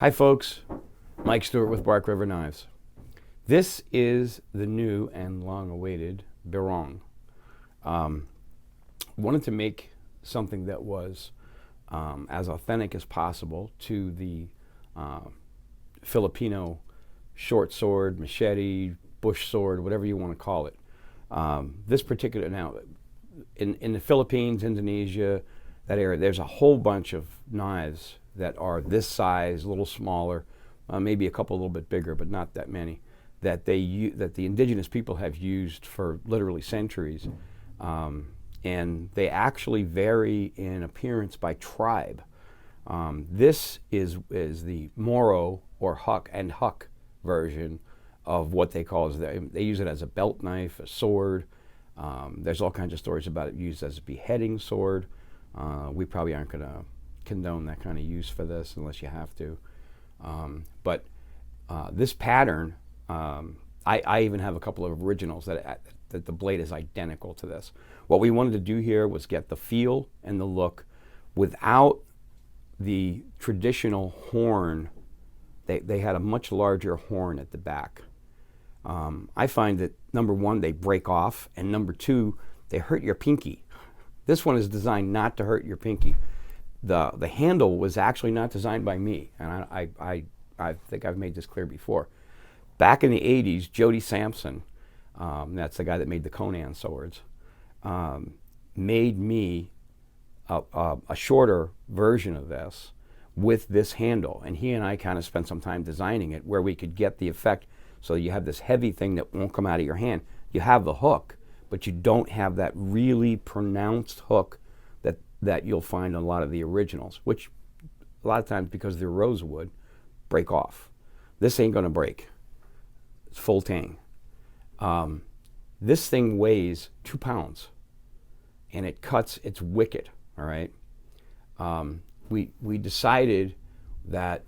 Hi folks, Mike Stewart with Bark River Knives. This is the new and long-awaited Barong. Wanted to make something that was as authentic as possible to the Filipino short sword, machete, bush sword, whatever you want to call it. This particular, now in the Philippines, Indonesia, that area, there's a whole bunch of knives that are this size, a little smaller, maybe a couple a little bit bigger, but not that many, that the indigenous people have used for literally centuries. And they actually vary in appearance by tribe. This is the Moro or Huck version of what they call, they use it as a belt knife, a sword. There's all kinds of stories about it used as a beheading sword. We probably aren't going to condone that kind of use for this unless you have to. But this pattern, I even have a couple of originals that the blade is identical to this. What we wanted to do here was get the feel and the look without the traditional horn. They had a much larger horn at the back. I find that number one, they break off, and number two, they hurt your pinky. This one is designed not to hurt your pinky. The handle was actually not designed by me, and I think I've made this clear before. Back in the 80s, Jody Sampson, that's the guy that made the Conan swords, made me a shorter version of this with this handle, and he and I kind of spent some time designing it where we could get the effect so you have this heavy thing that won't come out of your hand. You have the hook, but you don't have that really pronounced hook that you'll find in a lot of the originals, which a lot of times, because they're rosewood, break off. This ain't gonna break. It's full tang. This thing weighs 2 pounds, and it cuts, it's wicked, all right? We decided that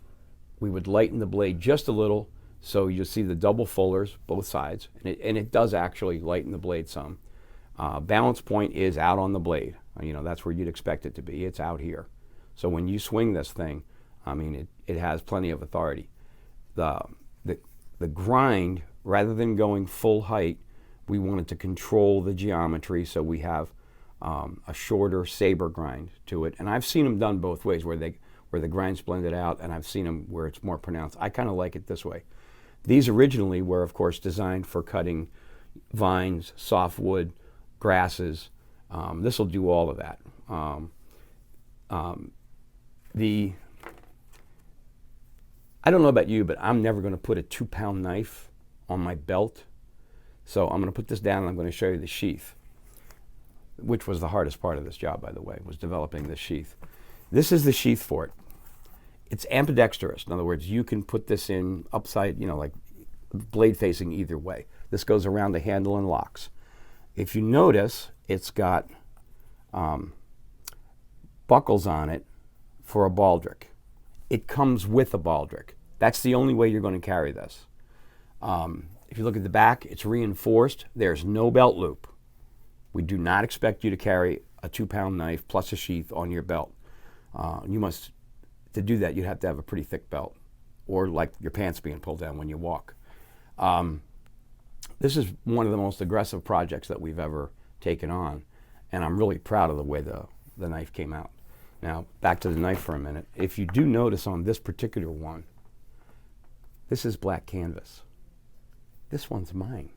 we would lighten the blade just a little, so you'll see the double fullers, both sides, and it does actually lighten the blade some. Balance point is out on the blade. You know, that's where you'd expect it to be. It's out here. So when you swing this thing, I mean, it has plenty of authority. The grind, rather than going full height, we wanted to control the geometry, so we have a shorter saber grind to it. And I've seen them done both ways, where the grind's blended out, and I've seen them where it's more pronounced. I kind of like it this way. These originally were, of course, designed for cutting vines, softwood, grasses. This will do all of that. I don't know about you, but I'm never going to put a 2-pound knife on my belt. So I'm going to put this down and I'm going to show you the sheath, which was the hardest part of this job, by the way, was developing this sheath. This is the sheath for it. It's ambidextrous. In other words, you can put this in upside, like blade facing either way. This goes around the handle and locks. If you notice, it's got buckles on it for a baldric. It comes with a baldric. That's the only way you're going to carry this. If you look at the back, it's reinforced. There's no belt loop. We do not expect you to carry a 2-pound knife plus a sheath on your belt. To do that, you'd have to have a pretty thick belt, or like your pants being pulled down when you walk. This is one of the most aggressive projects that we've ever taken on, and I'm really proud of the way the knife came out. Now, back to the knife for a minute. If you do notice on this particular one, this is black canvas. This one's mine.